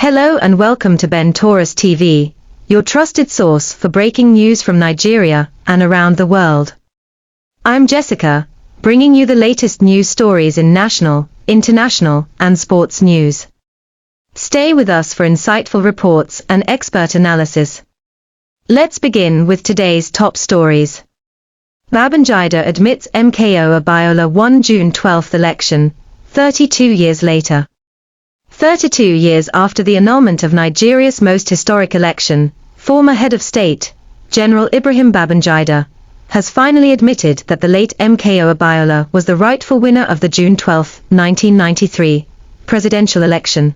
Hello and welcome to Ben Taurus TV, your trusted source for breaking news from Nigeria and around the world. I'm Jessica, bringing you the latest news stories in national, international, and sports news. Stay with us for insightful reports and expert analysis. Let's begin with today's top stories. Babangida admits MKO Abiola won June 12 election, 32 years later. 32 years after the annulment of Nigeria's most historic election, former head of state, General Ibrahim Babangida, has finally admitted that the late MKO Abiola was the rightful winner of the June 12, 1993, presidential election.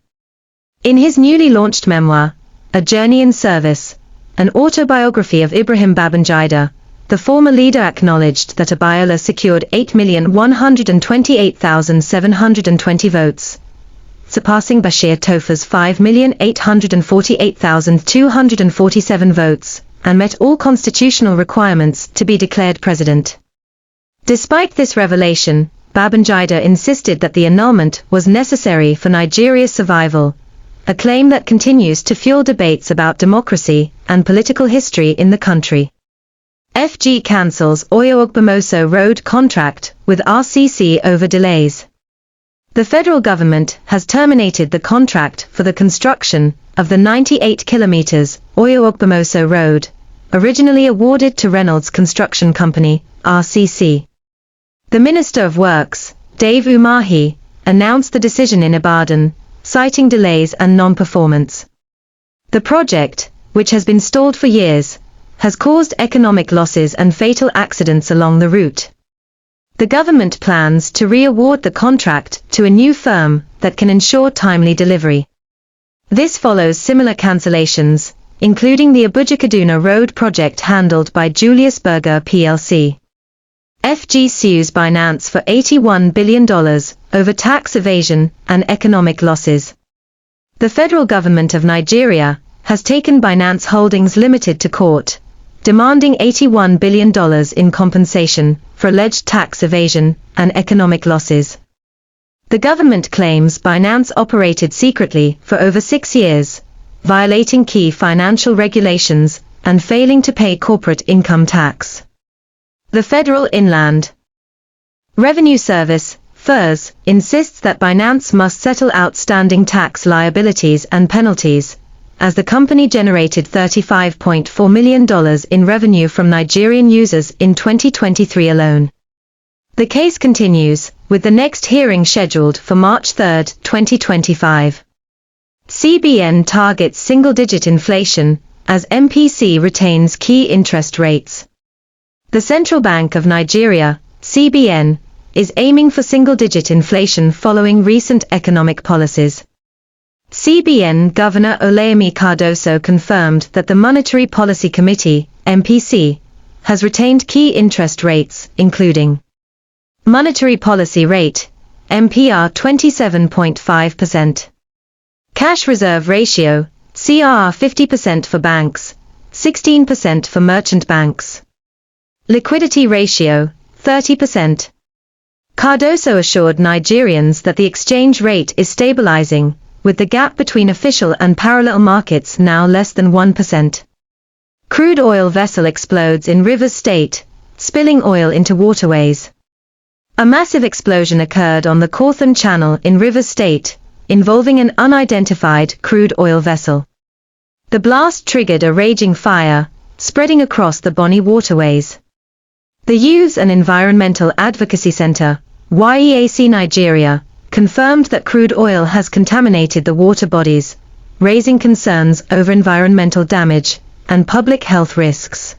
In his newly launched memoir, A Journey in Service, an autobiography of Ibrahim Babangida, the former leader acknowledged that Abiola secured 8,128,720 votes, surpassing Bashir Tofa's 5,848,247 votes, and met all constitutional requirements to be declared president. Despite this revelation, Babangida insisted that the annulment was necessary for Nigeria's survival, a claim that continues to fuel debates about democracy and political history in the country. FG cancels Oyo Ogbomoso road contract with RCC over delays. The federal government has terminated the contract for the construction of the 98 kilometers Oyo Ogbomoso road, originally awarded to Reynolds Construction Company, RCC. The Minister of Works, Dave Umahi, announced the decision in Ibadan, citing delays and non-performance. The project, which has been stalled for years, has caused economic losses and fatal accidents along the route. The government plans to re-award the contract to a new firm that can ensure timely delivery. This follows similar cancellations, including the Abuja-Kaduna Road project handled by Julius Berger plc. FG sues Binance for $81 billion over tax evasion and economic losses. The federal government of Nigeria has taken Binance Holdings Limited to court, demanding $81 billion in compensation for alleged tax evasion and economic losses. The government claims Binance operated secretly for over 6 years, violating key financial regulations and failing to pay corporate income tax. The Federal Inland Revenue Service, FIRS, insists that Binance must settle outstanding tax liabilities and penalties, as the company generated $35.4 million in revenue from Nigerian users in 2023 alone. The case continues, with the next hearing scheduled for March 3, 2025. CBN targets single-digit inflation, as MPC retains key interest rates. The Central Bank of Nigeria, CBN, is aiming for single-digit inflation following recent economic policies. CBN Governor Oleyemi Cardoso confirmed that the Monetary Policy Committee, MPC, has retained key interest rates, including Monetary Policy Rate, MPR 27.5%. Cash Reserve Ratio, CRR 50% for banks, 16% for merchant banks. Liquidity Ratio, 30%. Cardoso assured Nigerians that the exchange rate is stabilizing, with the gap between official and parallel markets now less than 1%. Crude oil vessel explodes in Rivers State, spilling oil into waterways. A massive explosion occurred on the Cawthon Channel in Rivers State, involving an unidentified crude oil vessel. The blast triggered a raging fire, spreading across the Bonny waterways. The Youth and Environmental Advocacy Center, YEAC Nigeria, confirmed that crude oil has contaminated the water bodies, raising concerns over environmental damage and public health risks.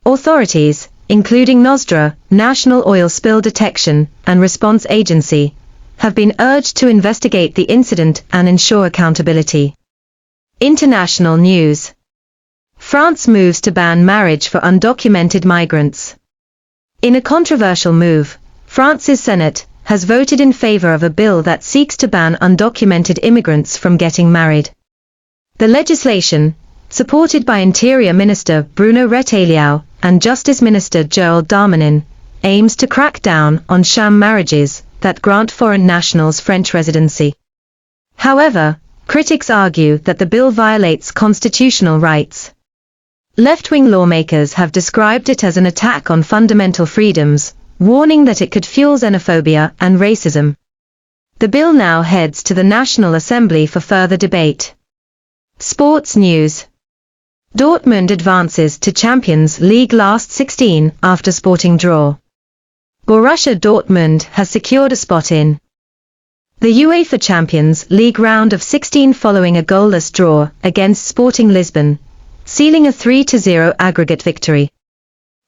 Authorities, including NOSDRA, National Oil Spill Detection and Response Agency, have been urged to investigate the incident and ensure accountability. International news. France moves to ban marriage for undocumented migrants. In a controversial move, France's Senate has voted in favor of a bill that seeks to ban undocumented immigrants from getting married. The legislation, supported by Interior Minister Bruno Retailleau and Justice Minister Gerald Darmanin, aims to crack down on sham marriages that grant foreign nationals French residency. However, critics argue that the bill violates constitutional rights. Left-wing lawmakers have described it as an attack on fundamental freedoms, warning that it could fuel xenophobia and racism. The bill now heads to the National Assembly for further debate. Sports news. Dortmund advances to Champions League last 16 after sporting draw. Borussia Dortmund has secured a spot in the UEFA Champions League round of 16 following a goalless draw against Sporting Lisbon, sealing a 3-0 aggregate victory.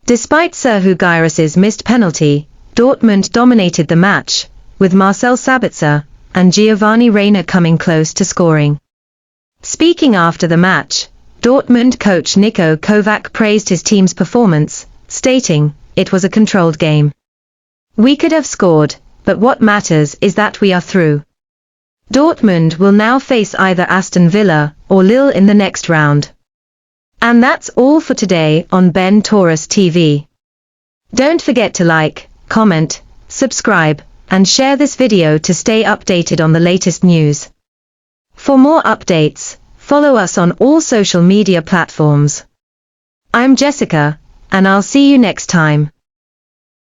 Despite Serhou Guirass's missed penalty, Dortmund dominated the match, with Marcel Sabitzer and Giovanni Reina coming close to scoring. Speaking after the match, Dortmund coach Niko Kovac praised his team's performance, stating, "It was a controlled game. We could have scored, but what matters is that we are through." Dortmund will now face either Aston Villa or Lille in the next round. And that's all for today on Ben Taurus TV. Don't forget to like, comment, subscribe, and share this video to stay updated on the latest news. For more updates, follow us on all social media platforms. I'm Jessica, and I'll see you next time.